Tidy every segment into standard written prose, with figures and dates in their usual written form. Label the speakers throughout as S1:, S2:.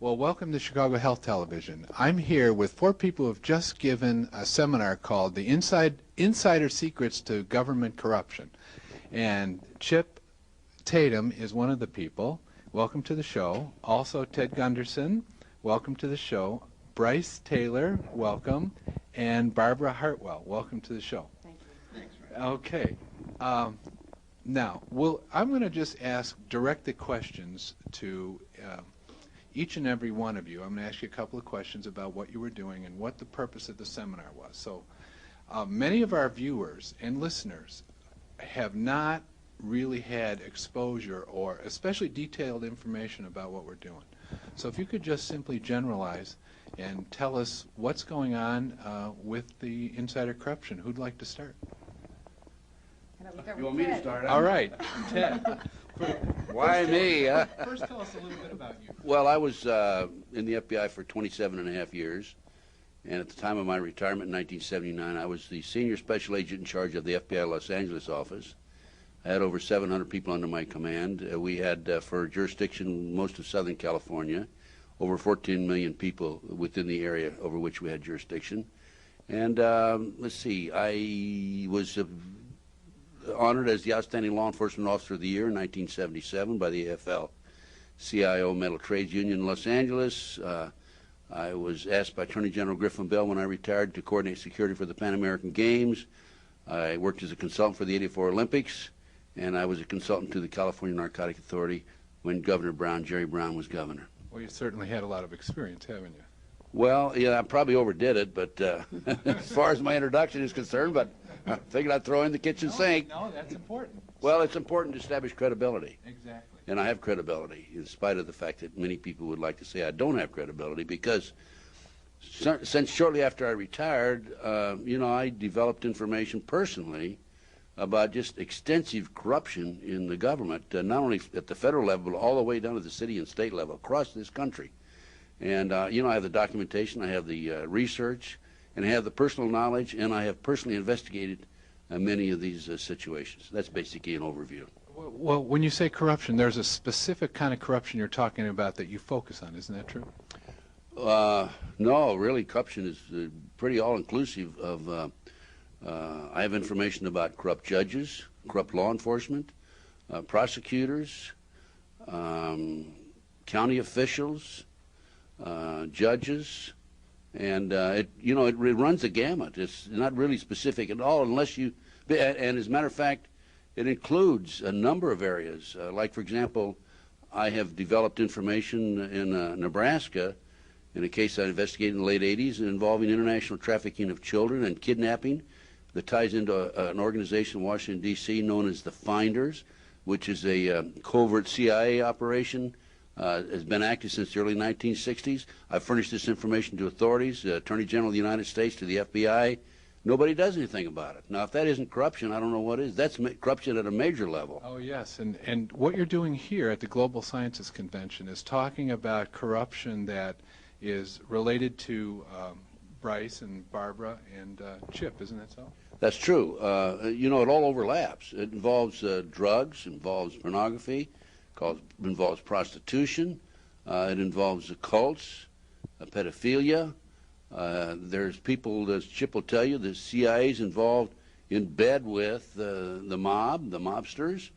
S1: Well, welcome to Chicago Health Television. I'm here with four people who have just given a seminar called The Insider Secrets to Government Corruption. And Chip Tatum is one of the people. Welcome to the show. Also, Ted Gunderson, welcome to the show. Brice Taylor, welcome. And Barbara Hartwell, welcome to the show.
S2: Thank you.
S1: Thanks, okay. Now, I'm going to just direct the questions to each and every one of you. I'm going to ask you a couple of questions about what you were doing and what the purpose of the seminar was. So many of our viewers and listeners have not really had exposure or especially detailed information about what we're doing. So if you could just simply generalize and tell us what's going on with the insider corruption. Who'd like to start?
S3: You want me to start?
S1: All right, Ted.
S3: Why me?
S1: First, tell us a little bit about you.
S3: Well, I was in the FBI for 27.5 years, and at the time of my retirement in 1979, I was the senior special agent in charge of the FBI Los Angeles office. I had over 700 people under my command. We had, for jurisdiction, most of Southern California, over 14 million people within the area over which we had jurisdiction. And let's see, I was honored as the Outstanding Law Enforcement Officer of the Year in 1977 by the AFL-CIO Metal Trades Union in Los Angeles. I was asked by Attorney General Griffin Bell when I retired to coordinate security for the Pan American Games. I worked as a consultant for the '84 Olympics, and I was a consultant to the California Narcotic Authority when Governor Brown, Jerry Brown, was governor.
S1: Well, you certainly had a lot of experience, haven't you?
S3: Well, yeah, I probably overdid it, but as far as my introduction is concerned, but I figured I'd throw in the kitchen sink.
S1: No, that's important.
S3: Well, it's important to establish credibility.
S1: Exactly.
S3: And I have credibility, in spite of the fact that many people would like to say I don't have credibility, because since shortly after I retired, I developed information personally about just extensive corruption in the government, not only at the federal level, but all the way down to the city and state level across this country. And, I have the documentation, I have the research, and I have the personal knowledge, and I have personally investigated many of these situations. That's basically an overview.
S1: Well, when you say corruption, there's a specific kind of corruption you're talking about that you focus on. Isn't that true?
S3: No, really, corruption is pretty all-inclusive of I have information about corrupt judges, corrupt law enforcement, prosecutors, county officials, judges, and it runs the gamut. It's not really specific at all unless you, and as a matter of fact, it includes a number of areas. Like, for example, I have developed information in Nebraska in a case I investigated in the late 80s involving international trafficking of children and kidnapping that ties into an organization in Washington, D.C. known as the Finders, which is a covert CIA operation. Has been active since the early 1960s. I've furnished this information to authorities, Attorney General of the United States, to the FBI. Nobody does anything about it. Now, if that isn't corruption, I don't know what is. That's corruption at a major level.
S1: Oh, yes. And what you're doing here at the Global Sciences Convention is talking about corruption that is related to Brice and Barbara and Chip, isn't that so?
S3: That's true. It all overlaps. It involves drugs, involves pornography, involves prostitution, it involves the cults, pedophilia. There's people, as Chip will tell you, the CIA's involved in bed with the mob, the mobsters,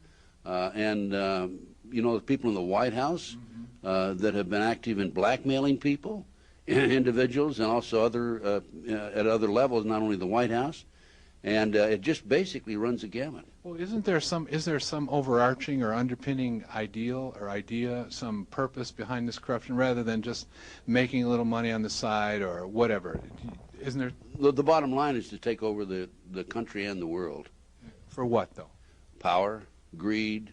S3: and the people in the White House that have been active in blackmailing people, individuals, and also at other levels, not only the White House. And it just basically runs a gamut.
S1: Well, is there some overarching or underpinning ideal or idea, some purpose behind this corruption, rather than just making a little money on the side or whatever? Isn't there?
S3: The bottom line is to take over the country and the world.
S1: For what, though?
S3: Power, greed.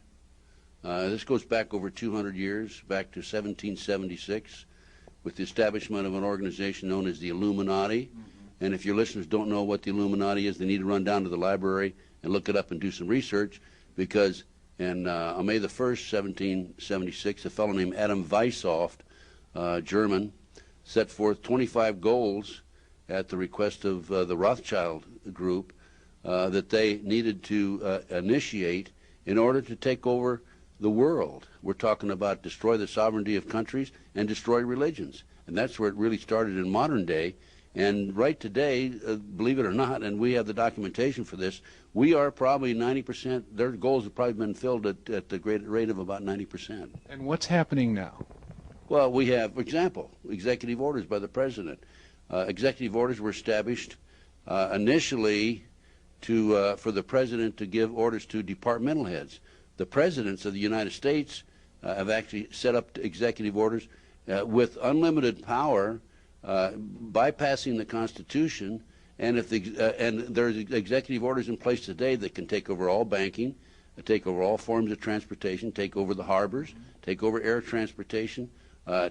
S3: This goes back over 200 years, back to 1776, with the establishment of an organization known as the Illuminati. And if your listeners don't know what the Illuminati is, they need to run down to the library and look it up and do some research, because on May the 1st, 1776, a fellow named Adam Weishaupt, German, set forth 25 goals at the request of the Rothschild group that they needed to initiate in order to take over the world. We're talking about destroy the sovereignty of countries and destroy religions. And that's where it really started in modern day. And right today, believe it or not, and we have the documentation for this, we are probably 90%, their goals have probably been filled at the great rate of about 90%.
S1: And what's happening now?
S3: Well, we have, for example, executive orders by the president. Executive orders were established initially for the president to give orders to departmental heads. The presidents of the United States have actually set up executive orders with unlimited power, bypassing the Constitution. And if and there's executive orders in place today that can take over all banking, take over all forms of transportation, take over the harbors, take over air transportation,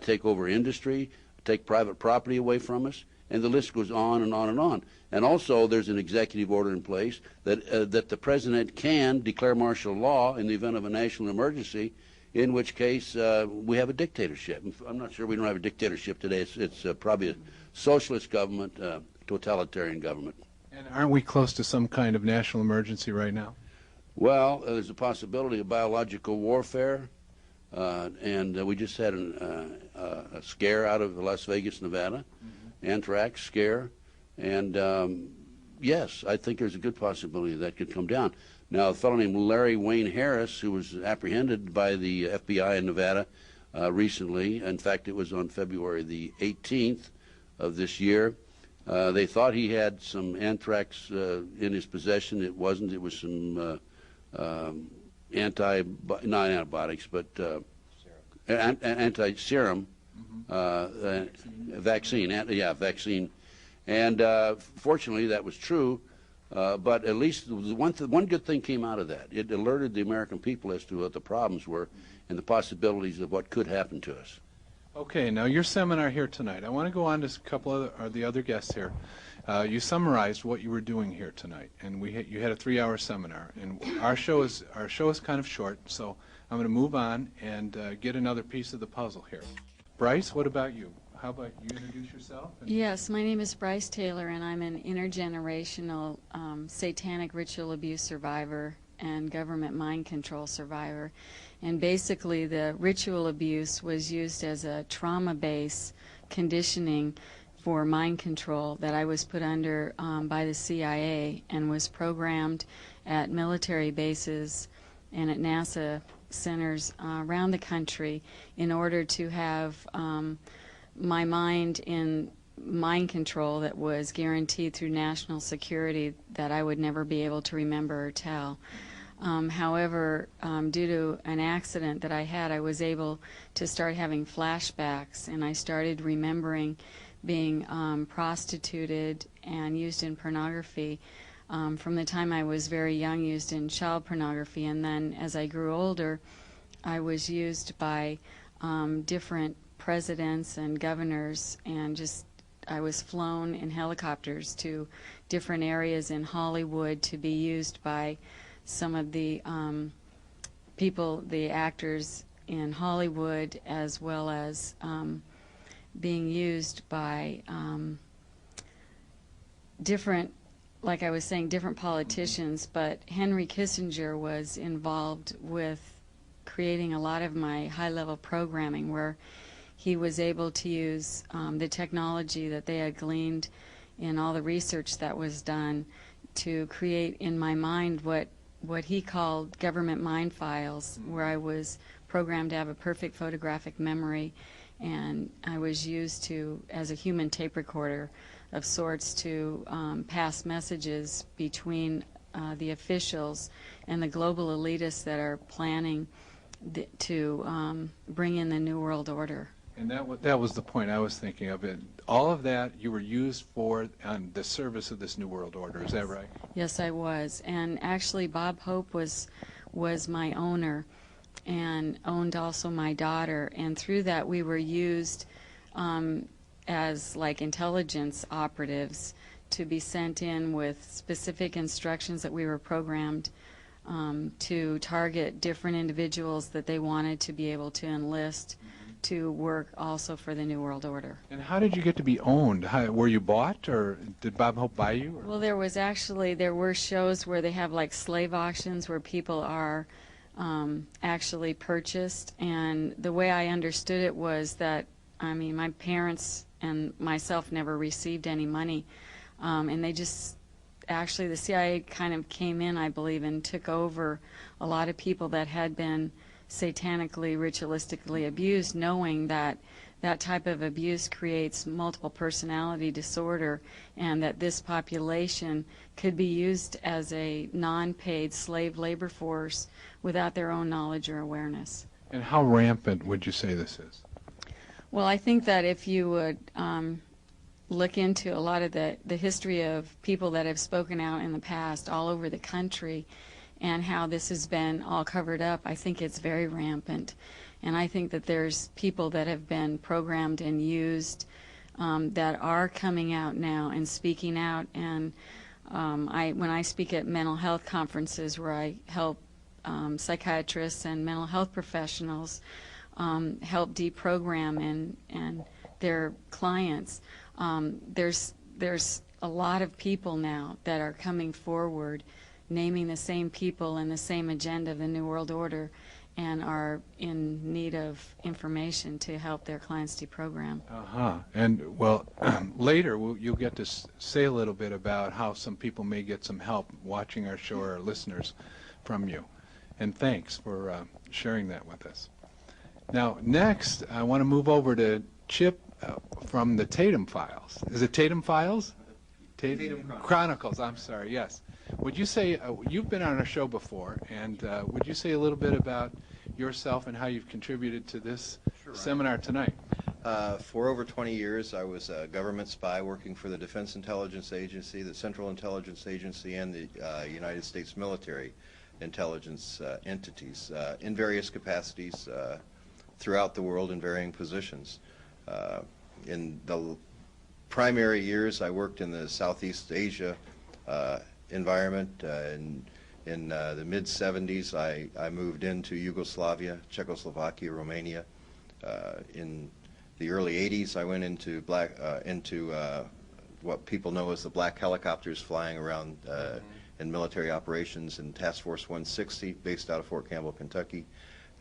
S3: take over industry, take private property away from us, and the list goes on and on and on. And also there's an executive order in place that the president can declare martial law in the event of a national emergency, in which case we have a dictatorship. I'm not sure we don't have a dictatorship today. It's probably a socialist government, totalitarian government.
S1: And aren't we close to some kind of national emergency right now?
S3: Well, there's a possibility of biological warfare, and we just had a scare out of Las Vegas, Nevada, anthrax scare, and yes, I think there's a good possibility that could come down. Now, a fellow named Larry Wayne Harris, who was apprehended by the FBI in Nevada recently, in fact, it was on February the 18th of this year, they thought he had some anthrax in his possession. It wasn't. It was some not antibiotics, but anti-serum vaccine. Vaccine. And fortunately, that was true. But at least one good thing came out of that. It alerted the American people as to what the problems were and the possibilities of what could happen to us.
S1: Okay, now your seminar here tonight. I want to go on to a couple of the other guests here. You summarized what you were doing here tonight, and you had a 3-hour seminar. And our show is kind of short, so I'm going to move on and get another piece of the puzzle here. Brice, what about you? How about you introduce yourself?
S2: Yes, my name is Brice Taylor, and I'm an intergenerational satanic ritual abuse survivor and government mind control survivor. And basically the ritual abuse was used as a trauma base conditioning for mind control that I was put under by the CIA and was programmed at military bases and at NASA centers around the country in order to have my mind in mind control that was guaranteed through national security that I would never be able to remember or tell. However, due to an accident that I had, I was able to start having flashbacks, and I started remembering being prostituted and used in pornography. From the time I was very young, used in child pornography, and then as I grew older, I was used by different presidents and governors, and I was flown in helicopters to different areas in Hollywood to be used by some of the people, the actors in Hollywood, as well as being used by different, like I was saying, different politicians. But Henry Kissinger was involved with creating a lot of my high-level programming, where he was able to use the technology that they had gleaned in all the research that was done to create in my mind what he called government mind files, where I was programmed to have a perfect photographic memory, and I was used to, as a human tape recorder of sorts, to pass messages between the officials and the global elitists that are planning to bring in the New World Order.
S1: And that was the point I was thinking of. It. All of that you were used for on the service of this New World Order. Is that right?
S2: Yes, I was. And actually, Bob Hope was my owner and owned also my daughter. And through that, we were used as like intelligence operatives to be sent in with specific instructions that we were programmed to target different individuals that they wanted to be able to enlist to work also for the New World Order.
S1: And how did you get to be owned? Were you bought, or did Bob Hope buy you? Or?
S2: Well, there were shows where they have like slave auctions where people are actually purchased. And the way I understood it was that, I mean, my parents and myself never received any money, and they just, actually the CIA kind of came in, I believe, and took over a lot of people that had been satanically, ritualistically abused, knowing that that type of abuse creates multiple personality disorder, and that this population could be used as a non-paid slave labor force without their own knowledge or awareness.
S1: And how rampant would you say this is?
S2: Well, I think that if you would look into a lot of the history of people that have spoken out in the past all over the country and how this has been all covered up, I think it's very rampant. And I think that there's people that have been programmed and used that are coming out now and speaking out. And when I speak at mental health conferences where I help psychiatrists and mental health professionals help deprogram and their clients, there's a lot of people now that are coming forward naming the same people and the same agenda of the New World Order, and are in need of information to help their clients deprogram.
S1: And well, later you'll get to say a little bit about how some people may get some help watching our show, or our listeners, from you. And thanks for sharing that with us. Now, next, I want to move over to Chip from the Tatum Files. Is it Tatum Files?
S4: Tatum
S1: Chronicles, I'm sorry, yes. Would you say, you've been on our show before, and would you say a little bit about yourself and how you've contributed to this seminar tonight?
S4: For over 20 years, I was a government spy working for the Defense Intelligence Agency, the Central Intelligence Agency, and the United States military intelligence entities in various capacities throughout the world in varying positions. In the primary years, I worked in the Southeast Asia environment. In the mid-'70s, I moved into Yugoslavia, Czechoslovakia, Romania. In the early '80s, I went into what people know as the black helicopters flying around in military operations in Task Force 160, based out of Fort Campbell, Kentucky,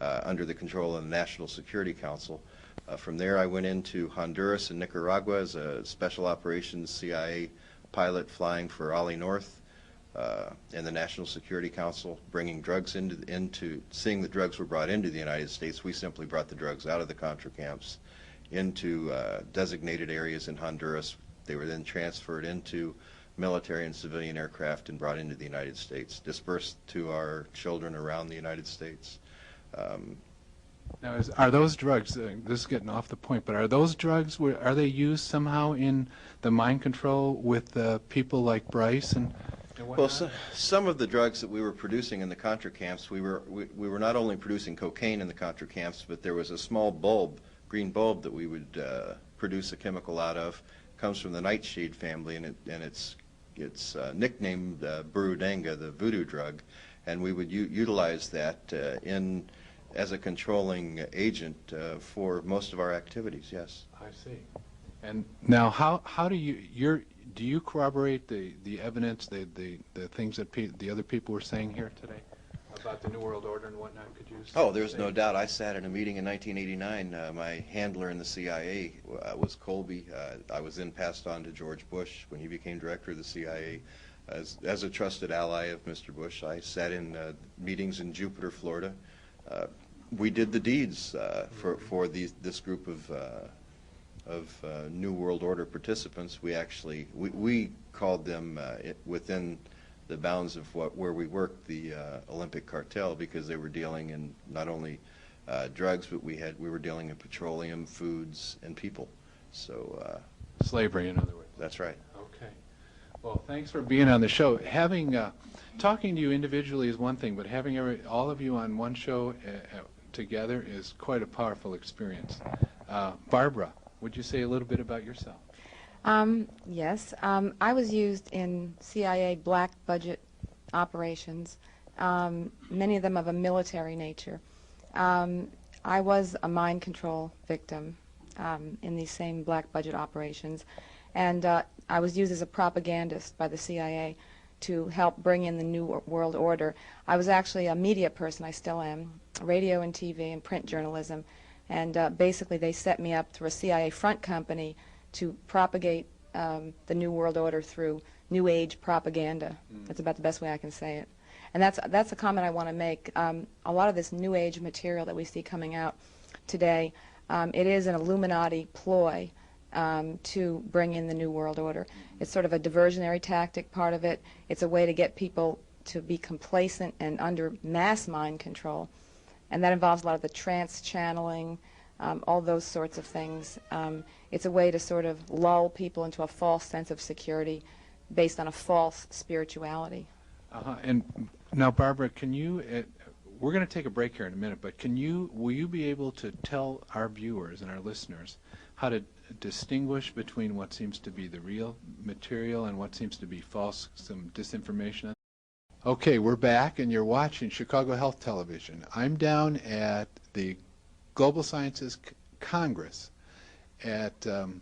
S4: under the control of the National Security Council. From there, I went into Honduras and Nicaragua as a special operations CIA pilot flying for Ollie North and the National Security Council, bringing drugs into seeing the drugs were brought into the United States. We simply brought the drugs out of the Contra camps into designated areas in Honduras. They were then transferred into military and civilian aircraft and brought into the United States, dispersed to our children around the United States.
S1: Now, are those drugs, this is getting off the point, but are those drugs, are they used somehow in the mind control with people like Brice and whatnot?
S4: Well, some of the drugs that we were producing in the Contra camps, we were not only producing cocaine in the Contra camps, but there was a small bulb, green bulb, that we would produce a chemical out of. It comes from the nightshade family, and it's nicknamed Burundanga, the voodoo drug, and we would utilize that as a controlling agent for most of our activities. Yes.
S1: I see. And now, how do you corroborate the evidence, the things that the other people were saying here today about the New World Order and whatnot? Could you?
S4: Oh, there's no doubt. I sat in a meeting in 1989. My handler in the CIA was Colby. I was then passed on to George Bush when he became director of the CIA. As a trusted ally of Mr. Bush, I sat in meetings in Jupiter, Florida. We did the deeds for this group of New World Order participants. We called them within the bounds of where we worked, the Olympic cartel, because they were dealing in not only drugs, but we were dealing in petroleum, foods, and people. So
S1: slavery, in other words.
S4: That's right.
S1: Okay. Well, thanks for being on the show. Talking to you individually is one thing, but having all of you on one show together is quite a powerful experience. Barbara, would you say a little bit about yourself?
S5: Yes. I was used in CIA black budget operations, many of them of a military nature. I was a mind control victim in these same black budget operations, and I was used as a propagandist by the CIA to help bring in the New World Order. I was actually a media person, I still am, radio and TV and print journalism, and basically they set me up through a CIA front company to propagate the New World Order through New Age propaganda. That's about the best way I can say it. And that's a comment I want to make. A lot of this New Age material that we see coming out today, it is an Illuminati ploy to bring in the New World Order. It's sort of a diversionary tactic, part of it. It's a way to get people to be complacent and under mass mind control. And that involves a lot of the trance channeling, all those sorts of things. It's a way to sort of lull people into a false sense of security based on a false spirituality.
S1: And now, Barbara, can you, we're going to take a break here in a minute, but will you be able to tell our viewers and our listeners how to distinguish between what seems to be the real material and what seems to be false, some disinformation? Okay, we're back, and you're watching Chicago Health Television. I'm down at the Global Sciences Congress at the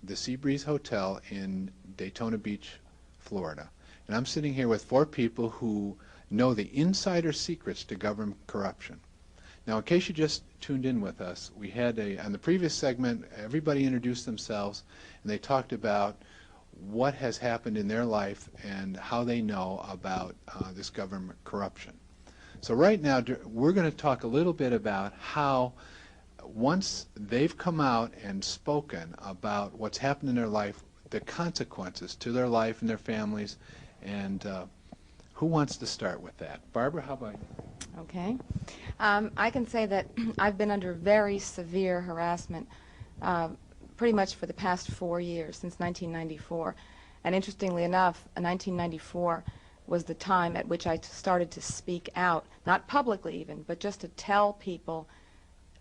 S1: Seabreeze Hotel in Daytona Beach, Florida. And I'm sitting here with 4 people who know the insider secrets to government corruption. Now, in case you just tuned in with us, we had on the previous segment, everybody introduced themselves, and they talked about what has happened in their life and how they know about this government corruption. So right now, we're going to talk a little bit about how once they've come out and spoken about what's happened in their life, the consequences to their life and their families, and who wants to start with that? Barbara, how about you?
S5: Okay. I can say that I've been under very severe harassment pretty much for the past 4 years, since 1994. And interestingly enough, 1994 was the time at which I started to speak out, not publicly even, but just to tell people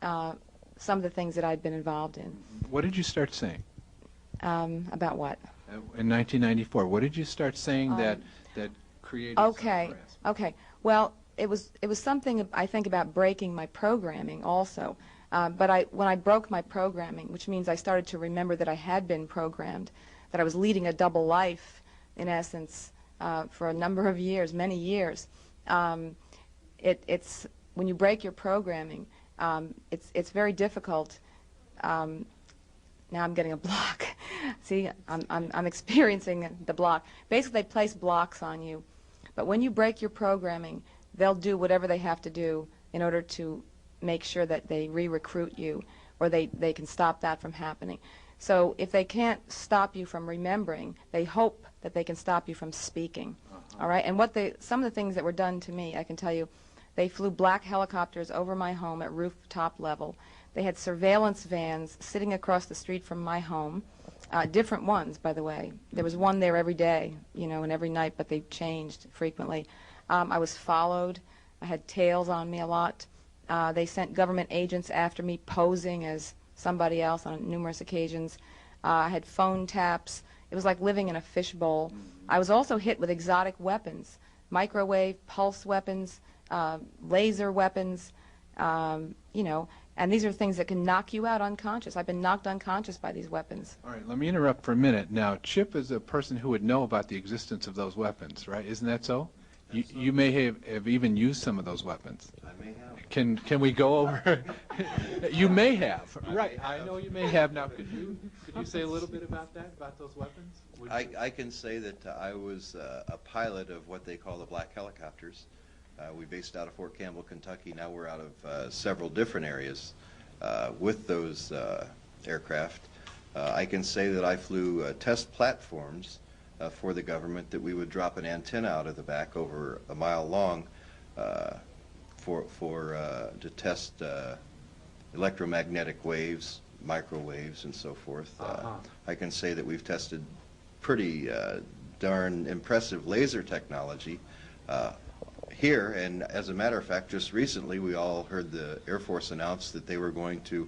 S5: some of the things that I'd been involved in.
S1: What did you start saying?
S5: About what?
S1: In 1994, what did you start saying that created some harassment?
S5: Okay. Well, it was something I think about breaking my programming also. But when I broke my programming, which means I started to remember that I had been programmed, that I was leading a double life, in essence, for a number of years, many years. It's when you break your programming, it's very difficult. Now I'm getting a block. See, I'm experiencing the block. Basically, they place blocks on you. But when you break your programming, they'll do whatever they have to do in order to make sure that they re-recruit you, or they can stop that from happening. So if they can't stop you from remembering, they hope that they can stop you from speaking. All right? And some of the things that were done to me, I can tell you, they flew black helicopters over my home at rooftop level. They had surveillance vans sitting across the street from my home, different ones, by the way. There was one there every day, and every night, but they changed frequently. I was followed. I had tails on me a lot. They sent government agents after me posing as somebody else on numerous occasions. I had phone taps. It was like living in a fishbowl. I was also hit with exotic weapons, microwave, pulse weapons, laser weapons, and these are things that can knock you out unconscious. I've been knocked unconscious by these weapons.
S1: All right, let me interrupt for a minute. Now, Chip is a person who would know about the existence of those weapons, right? Isn't that so? You may have even used some of those weapons. I may have. Can we go over? You may have. Right. I know you may have. Now, could you say a little bit about that, about those weapons?
S4: I can say that I was a pilot of what they call the black helicopters. We based out of Fort Campbell, Kentucky. Now we're out of several different areas with those aircraft. I can say that I flew test platforms for the government that we would drop an antenna out of the back over a mile long to test electromagnetic waves, microwaves, and so forth. I can say that we've tested pretty darn impressive laser technology here, and as a matter of fact, just recently we all heard the Air Force announce that they were going to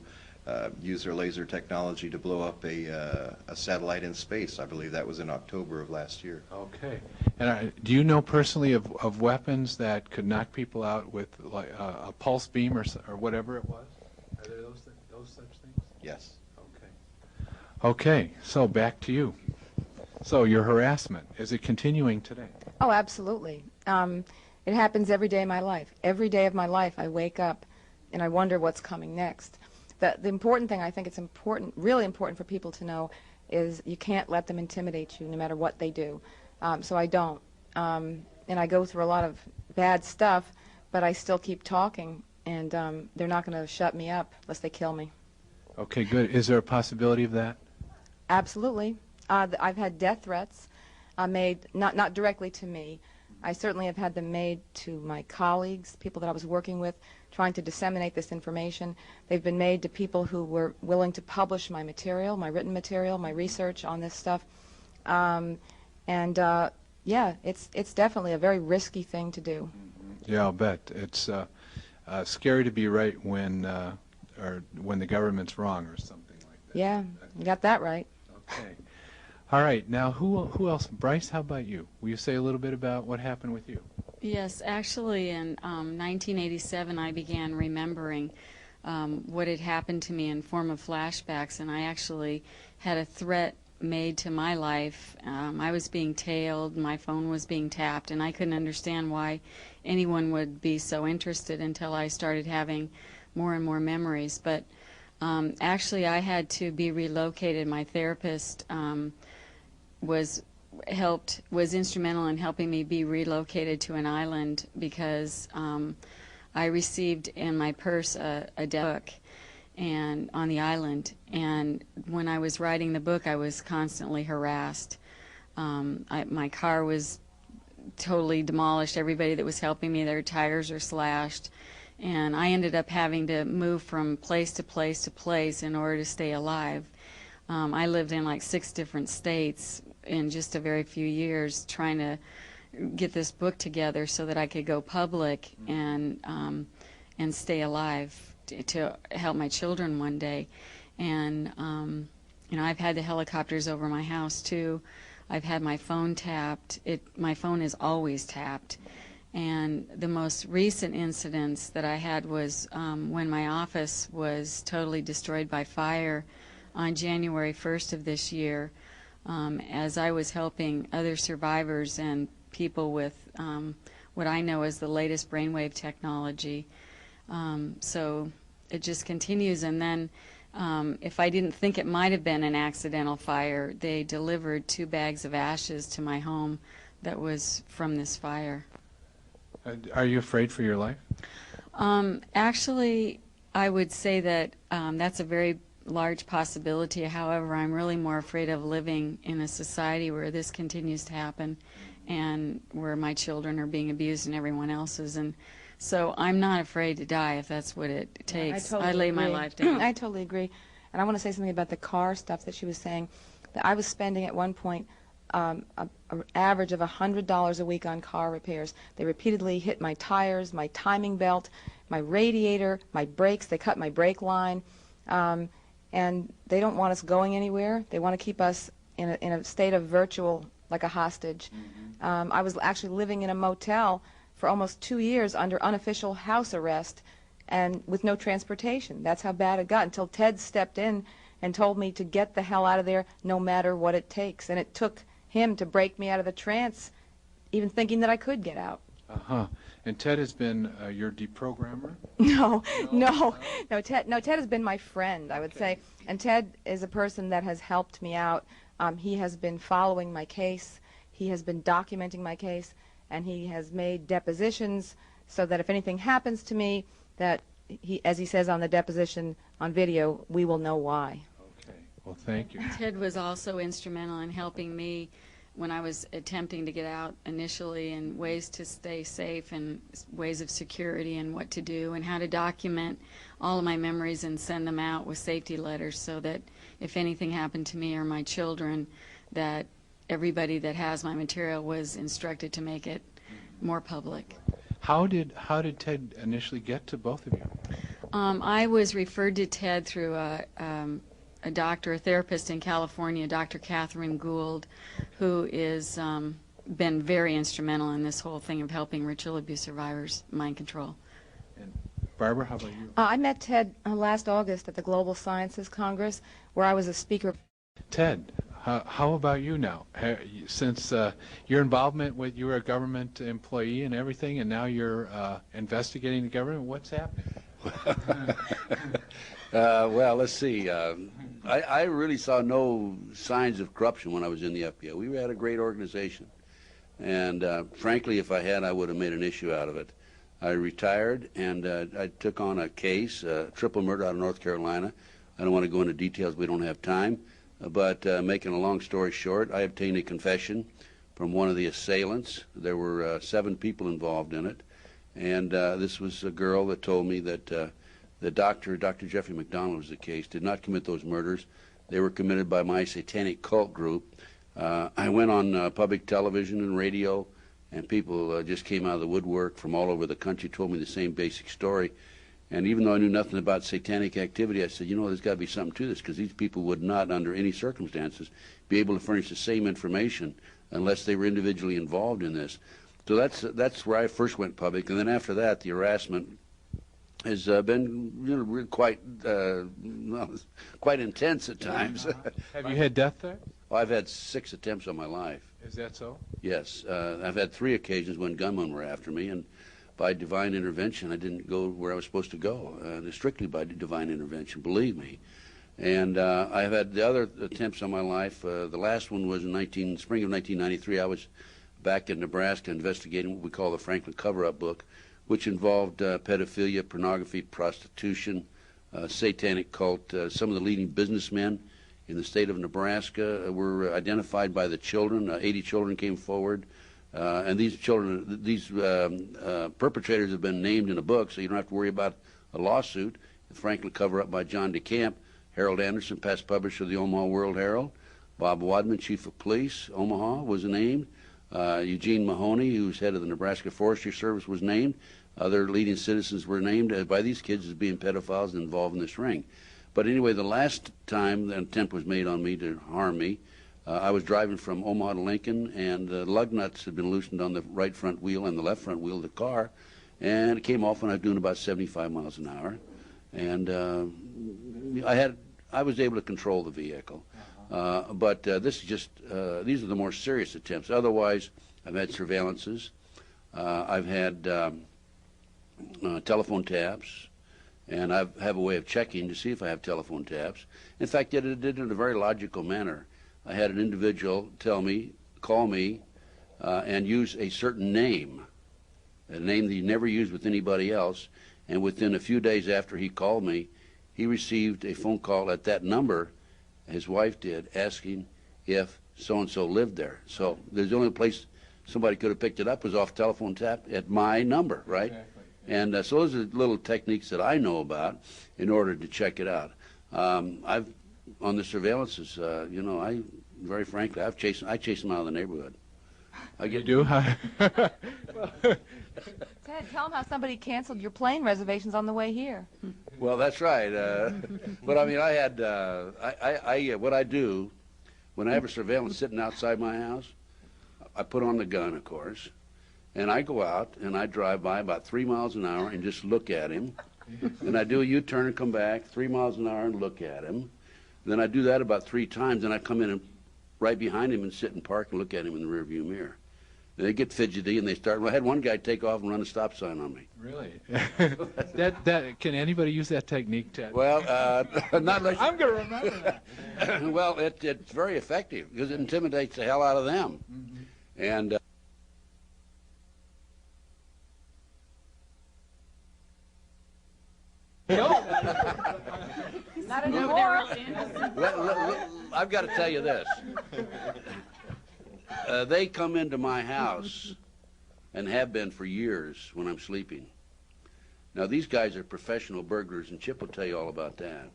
S4: use their laser technology to blow up a satellite in space. I believe that was in October of last year.
S1: Okay. And do you know personally of weapons that could knock people out with like a pulse beam or whatever it was? Are there those such things?
S4: Yes.
S1: Okay. Okay. So back to you. So your harassment, is it continuing today?
S5: Oh, absolutely. It happens every day of my life. Every day of my life I wake up and I wonder what's coming next. The important thing, I think it's important, really important for people to know, is you can't let them intimidate you no matter what they do. So I don't. And I go through a lot of bad stuff, but I still keep talking, and they're not going to shut me up unless they kill me.
S1: Okay, good. Is there a possibility of that?
S5: Absolutely. I've had death threats made, not directly to me. I certainly have had them made to my colleagues, people that I was working with, trying to disseminate this information. They've been made to people who were willing to publish my material, my written material, my research on this stuff. Yeah, it's definitely a very risky thing to do.
S1: Yeah, I'll bet. It's scary to be right when the government's wrong or something like that.
S5: Yeah, you got that right.
S1: Okay. All right. Now, who else? Brice, how about you? Will you say a little bit about what happened with you?
S2: Yes, actually in 1987 I began remembering what had happened to me in form of flashbacks, and I actually had a threat made to my life. I was being tailed, my phone was being tapped, and I couldn't understand why anyone would be so interested until I started having more and more memories. But actually I had to be relocated. My therapist was instrumental in helping me be relocated to an island because I received in my purse a book and on the island, and when I was writing the book I was constantly harassed. My car was totally demolished. Everybody that was helping me, their tires are slashed, and I ended up having to move from place to place to place in order to stay alive. I lived in like 6 different states in just a very few years trying to get this book together so that I could go public and stay alive to help my children one day. And you know, I've had the helicopters over my house too. I've had my phone tapped. My phone is always tapped. And the most recent incidents that I had was when my office was totally destroyed by fire on January 1st of this year, as I was helping other survivors and people with what I know as the latest brainwave technology. So it just continues, and then if I didn't think it might have been an accidental fire, they delivered 2 bags of ashes to my home that was from this fire.
S1: Are you afraid for your life?
S2: Actually, I would say that that's a very large possibility. However, I'm really more afraid of living in a society where this continues to happen and where my children are being abused and everyone else's. And so I'm not afraid to die if that's what it takes.
S5: I totally
S2: lay my
S5: agree.
S2: life down.
S5: I totally agree. And I want to say something about the car stuff that she was saying. That I was spending at one point an average of $100 a week on car repairs. They repeatedly hit my tires, my timing belt, my radiator, my brakes. They cut my brake line. And they don't want us going anywhere. They want to keep us in a state of virtual, like a hostage. I was actually living in a motel for almost 2 years under unofficial house arrest and with no transportation. That's how bad it got until Ted stepped in and told me to get the hell out of there no matter what it takes. And it took him to break me out of the trance, even thinking that I could get out.
S1: Uh-huh. And Ted has been your deprogrammer?
S5: No. Ted has been my friend, I would say. And Ted is a person that has helped me out. He has been following my case. He has been documenting my case, and he has made depositions so that if anything happens to me, that he, as he says on the deposition on video, we will know why.
S1: Okay. Well, thank you.
S2: Ted was also instrumental in helping me when I was attempting to get out initially, and ways to stay safe and ways of security and what to do and how to document all of my memories and send them out with safety letters so that if anything happened to me or my children, that everybody that has my material was instructed to make it more public.
S1: How did Ted initially get to both of you?
S2: I was referred to Ted through a doctor, a therapist in California, Dr. Catherine Gould, who is been very instrumental in this whole thing of helping ritual abuse survivors mind control.
S1: And Barbara, how about you?
S5: I met Ted last August at the Global Sciences Congress, where I was a speaker.
S1: Ted, How about you now? Since your involvement with, you were a government employee and everything, and now you're investigating the government, what's happening?
S3: Well, let's see. I really saw no signs of corruption when I was in the FBI. We had a great organization. And frankly, if I had, I would have made an issue out of it. I retired, and I took on a case, triple murder out of North Carolina. I don't want to go into details. We don't have time. But making a long story short, I obtained a confession from one of the assailants. There were 7 people involved in it. And this was a girl that told me that the Dr. Jeffrey McDonald was the case, did not commit those murders. They were committed by my satanic cult group. I went on public television and radio, and people just came out of the woodwork from all over the country, told me the same basic story. And even though I knew nothing about satanic activity, I said, you know, there's got to be something to this, because these people would not, under any circumstances, be able to furnish the same information unless they were individually involved in this. So that's where I first went public, and then after that, the harassment has been, you know, really quite intense at times.
S1: Have you had death threats?
S3: Well, I've had 6 attempts on my life.
S1: Is that so?
S3: Yes, I've had 3 occasions when gunmen were after me, and by divine intervention, I didn't go where I was supposed to go. Strictly by divine intervention, believe me. And I've had the other attempts on my life. The last one was in spring of 1993. I was back in Nebraska investigating what we call the Franklin cover-up book, which involved pedophilia, pornography, prostitution, satanic cult. Some of the leading businessmen in the state of Nebraska were identified by the children. 80 children came forward. And these children, these perpetrators have been named in a book, so you don't have to worry about a lawsuit. The Franklin cover-up by John DeCamp, Harold Anderson, past publisher of the Omaha World Herald, Bob Wadman, chief of police, Omaha, was named. Eugene Mahoney, who's head of the Nebraska Forestry Service, was named. Other leading citizens were named by these kids as being pedophiles involved in this ring. But anyway, the last time an attempt was made on me to harm me, I was driving from Omaha to Lincoln, and the lug nuts had been loosened on the right front wheel and the left front wheel of the car, and it came off when I was doing about 75 miles an hour. And I was able to control the vehicle. But this is just, these are the more serious attempts. Otherwise, I've had surveillances. I've had telephone taps, and I have a way of checking to see if I have telephone taps. In fact, I did it in a very logical manner. I had an individual call me, and use a certain name, a name that he never used with anybody else, and within a few days after he called me, he received a phone call at that number, his wife did, asking if so-and-so lived there. So there's the only place somebody could have picked it up was off telephone tap at my number, right? Exactly. And so those are little techniques that I know about in order to check it out. On the surveillances, you know, very frankly, I chase them out of the neighborhood.
S1: You do?
S5: Ted, tell them how somebody canceled your plane reservations on the way here.
S3: Well, that's right. But I mean, I had, what I do, when I have a surveillance sitting outside my house, I put on the gun, of course, and I go out and I drive by about 3 miles an hour and just look at him. And I do a U-turn and come back 3 miles an hour and look at him. Then I do that about 3 times, and I come in and right behind him and sit and park and look at him in the rearview mirror. And they get fidgety and they start. Well, I had one guy take off and run a stop sign on me.
S1: Really? Can anybody use that technique, Ted?
S3: Well, not unless.
S1: I'm going to remember that.
S3: Well, it's very effective because it intimidates the hell out of them. Mm-hmm. And.
S5: Not anymore.
S3: I've got to tell you this. They come into my house and have been for years when I'm sleeping. Now, these guys are professional burglars, and Chip will tell you all about that.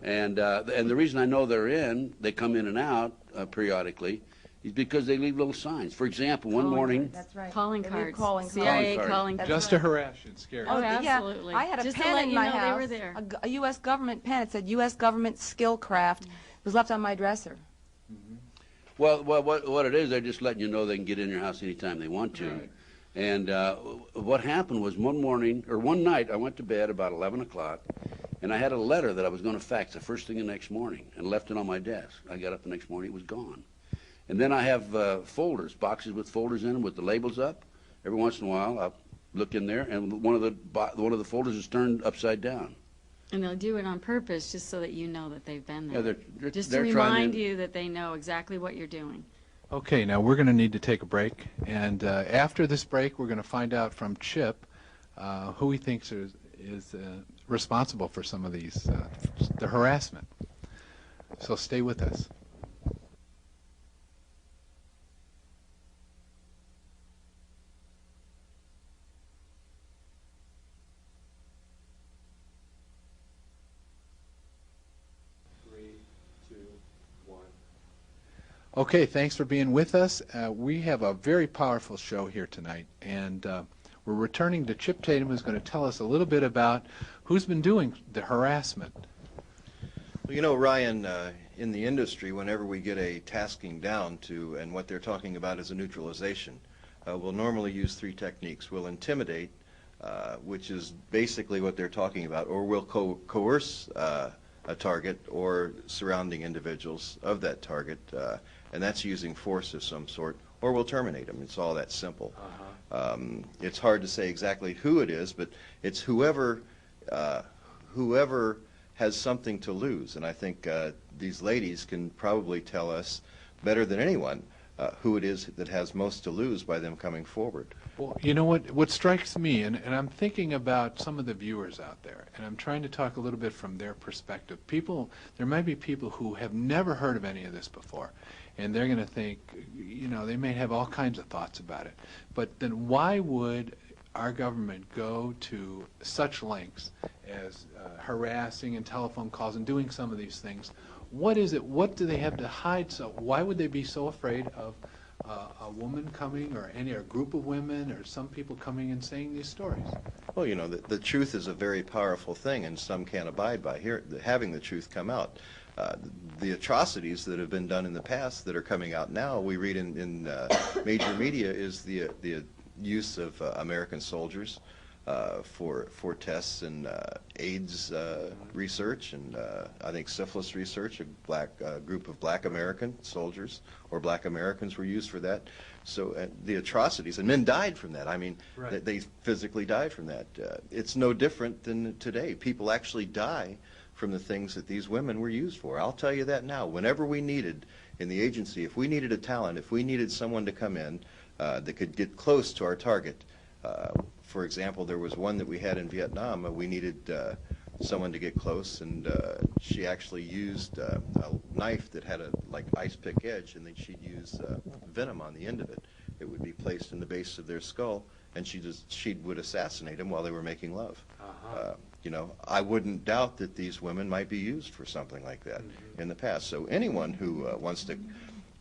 S3: And the reason I know they come in and out periodically, is because they leave little signs. For example, one morning...
S5: That's right.
S2: Calling cards.
S5: CIA
S2: calling cards.
S1: Just to harass and scare you.
S2: Oh, absolutely.
S5: Yeah, I had a
S2: just
S5: pen in my house,
S2: they were there.
S5: a U.S. government pen. It said U.S. government skillcraft. It was left on my dresser.
S3: Mm-hmm. Well, what it is, they're just letting you know they can get in your house anytime they want to. Right. And what happened was one night, I went to bed about 11 o'clock, And I had a letter that I was going to fax the first thing the next morning and left it on my desk. I got up the next morning, it was gone. And then I have folders, boxes with folders in them with the labels up. Every once in a while, I'll look in there, and one of the folders is turned upside down.
S2: And they'll do it on purpose just so that you know that they've been
S3: Yeah,
S2: there.
S3: they're
S2: Just to
S3: they're trying
S2: remind you that they know exactly what you're doing.
S1: Okay, now we're going to need to take a break, and after this break, we're going to find out from Chip who he thinks is responsible for some of these, the harassment. So stay with us. Okay, thanks for being with us. We have a very powerful show here tonight, and we're returning to Chip Tatum, who's going to tell us a little bit about who's been doing the harassment.
S4: Well, you know, Ryan, in the industry, whenever we get a tasking down to, and what they're talking about is a neutralization, we'll normally use three techniques. We'll intimidate, which is basically what they're talking about, or we'll coerce a target or surrounding individuals of that target, and that's using force of some sort, or we'll terminate them. It's all that simple. It's hard to say exactly who it is, but it's whoever has something to lose, and I think these ladies can probably tell us better than anyone who it is that has most to lose by them coming forward.
S1: Well, you know what strikes me, and I'm thinking about some of the viewers out there, and I'm trying to talk a little bit from their perspective. There might be people who have never heard of any of this before, and they're going to think, you know, they may have all kinds of thoughts about it. But then why would our government go to such lengths as harassing and telephone calls and doing some of these things? What is it? What do they have to hide? So why would they be so afraid of a woman coming, or a group of women, or some people coming and saying these stories?
S4: Well, you know, the truth is a very powerful thing, and some can't abide by having the truth come out. The atrocities that have been done in the past that are coming out now, we read in major media, is the use of American soldiers for tests and AIDS research, and I think syphilis research. A group of black American soldiers or black Americans were used for that. So the atrocities, and men died from that. I mean,
S1: right.
S4: They physically died from that. It's no different than today. People actually die from the things that these women were used for. I'll tell you that now. Whenever we needed, in the agency, if we needed a talent, if we needed someone to come in that could get close to our target, for example, there was one that we had in Vietnam. We needed someone to get close, and she actually used a knife that had a ice pick edge, and then she'd use venom on the end of it. It would be placed in the base of their skull, and she would assassinate them while they were making love. You know, I wouldn't doubt that these women might be used for something like that in the past. So anyone who wants to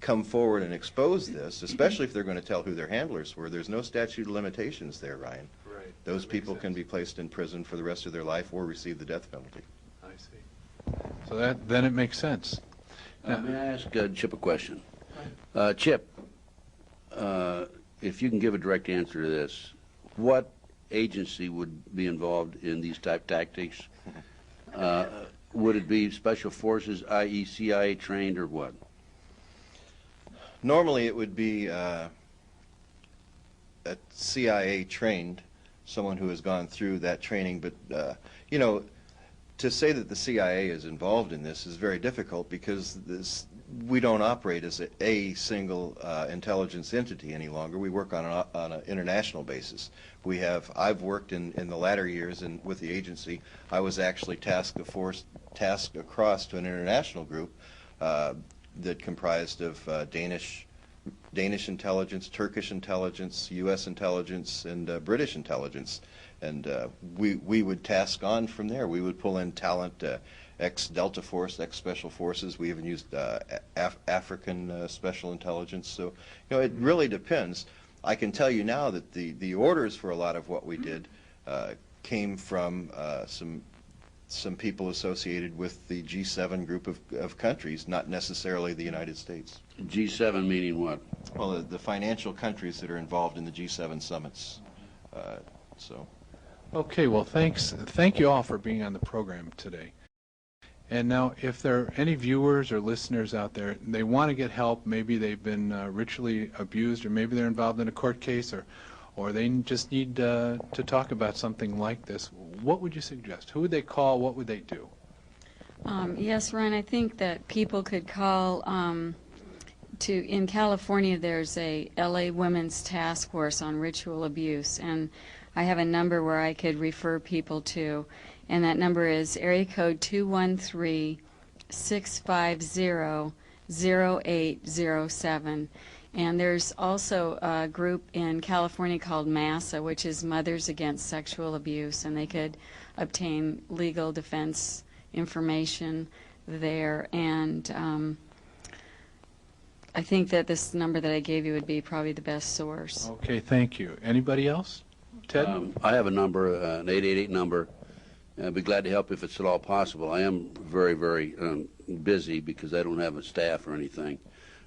S4: come forward and expose this, especially if they're going to tell who their handlers were, there's no statute of limitations there, Ryan.
S1: Right.
S4: Those people can be placed in prison for the rest of their life or receive the death penalty.
S1: I see. So then it makes sense.
S3: May I ask Chip a question? Chip, if you can give a direct answer to this, what agency would be involved in these type tactics? Would it be Special Forces, i.e. CIA trained, or what?
S4: Normally it would be a CIA trained, someone who has gone through that training, but you know, to say that the CIA is involved in this is very difficult, because we don't operate as a single intelligence entity any longer. We work on an international basis. I've worked in the latter years with the agency. I was actually tasked across to an international group that comprised of Danish intelligence, Turkish intelligence, U.S. intelligence, and British intelligence. And we would task on from there. We would pull in talent, ex-Delta Force, ex-Special Forces. We even used African Special Intelligence. So, you know, it really depends. I can tell you now that the orders for a lot of what we did came from some people associated with the G7 group of countries, not necessarily the United States.
S3: G7 meaning what?
S4: Well, the financial countries that are involved in the G7 summits.
S1: Okay, well, thank you all for being on the program today. And now, if there are any viewers or listeners out there, they want to get help, maybe they've been ritually abused, or maybe they're involved in a court case, or they just need to talk about something like this, what would you suggest? Who would they call? What would they do?
S2: Yes, Ryan, I think that people could call in California, there's a LA Women's Task Force on Ritual Abuse, and I have a number where I could refer people to, and that number is area code 213-650-0807. And there's also a group in California called MASA, which is Mothers Against Sexual Abuse, and they could obtain legal defense information there. And I think that this number that I gave you would be probably the best source.
S1: Okay, thank you. Anybody else? Ted?
S3: I have a number, an 888 number. I'd be glad to help if it's at all possible. I am very, very busy because I don't have a staff or anything.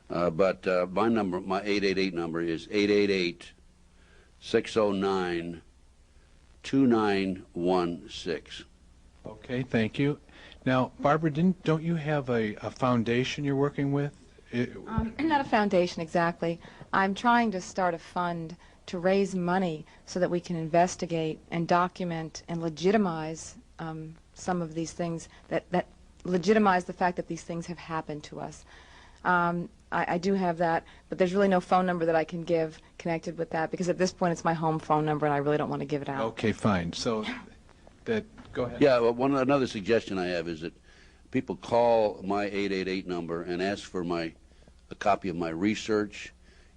S3: But my 888 number is 888-609-2916.
S1: Okay, thank you. Now, Barbara, don't you have a foundation you're working with?
S5: Not a foundation exactly. I'm trying to start a fund to raise money so that we can investigate and document and legitimize some of these things, that legitimize the fact that these things have happened to us. I do have that, but there's really no phone number that I can give connected with that, because at this point it's my home phone number and I really don't want to give it out.
S1: Okay, fine. So, go ahead.
S3: Yeah, well, another suggestion I have is that people call my 888 number and ask for a copy of my research.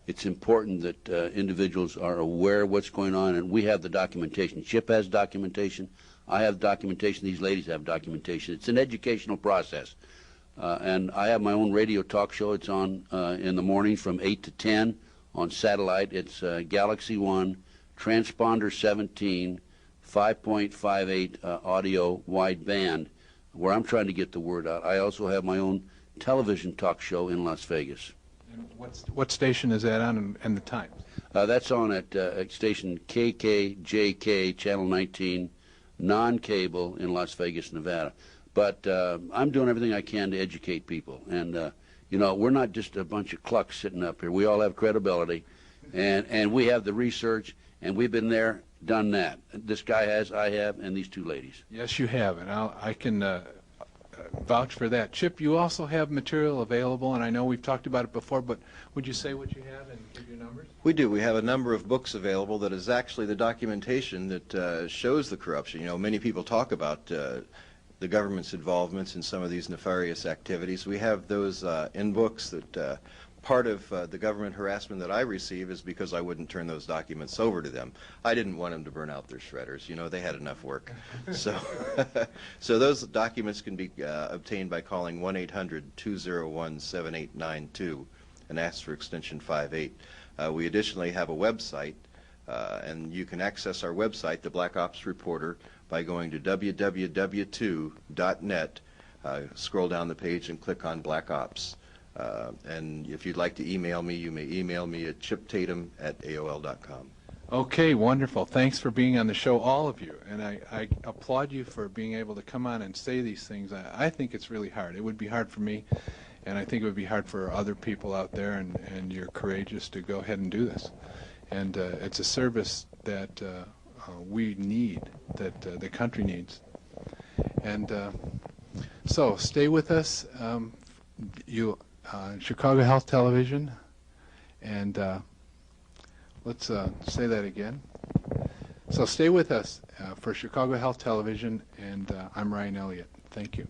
S3: It's important that individuals are aware of what's going on, and we have the documentation. Chip has documentation. I have documentation. These ladies have documentation. It's an educational process. And I have my own radio talk show. It's on in the morning from 8 to 10 on satellite. It's Galaxy 1, Transponder 17, 5.58 audio wide band, where I'm trying to get the word out. I also have my own television talk show in Las Vegas.
S1: And what station is that on, and the time?
S3: That's on at station KKJK, Channel 19, non-cable in Las Vegas, Nevada. But I'm doing everything I can to educate people. And, you know, we're not just a bunch of clucks sitting up here. We all have credibility, and we have the research, and we've been there, done that. This guy has, I have, and these two ladies.
S1: Yes, you have, and I can vouch for that. Chip, you also have material available, and I know we've talked about it before, but would you say what you have and give your numbers?
S4: We do. We have a number of books available that is actually the documentation that shows the corruption. You know, many people talk about the government's involvements in some of these nefarious activities. We have those in books that part of the government harassment that I receive is because I wouldn't turn those documents over to them. I didn't want them to burn out their shredders. You know, they had enough work. So, so those documents can be obtained by calling 1-800-201-7892 and ask for extension 58. We additionally have a website, and you can access our website, the Black Ops Reporter, by going to www.2.net, scroll down the page and click on Black Ops. And if you'd like to email me, you may email me at chiptatum@aol.com.
S1: Okay, wonderful. Thanks for being on the show, all of you. And I applaud you for being able to come on and say these things. I think it's really hard. It would be hard for me, and I think it would be hard for other people out there, and you're courageous to go ahead and do this. And it's a service that we need, that the country needs. And so stay with us. Chicago Health Television, and let's say that again. So stay with us for Chicago Health Television, and I'm Ryan Elliott. Thank you.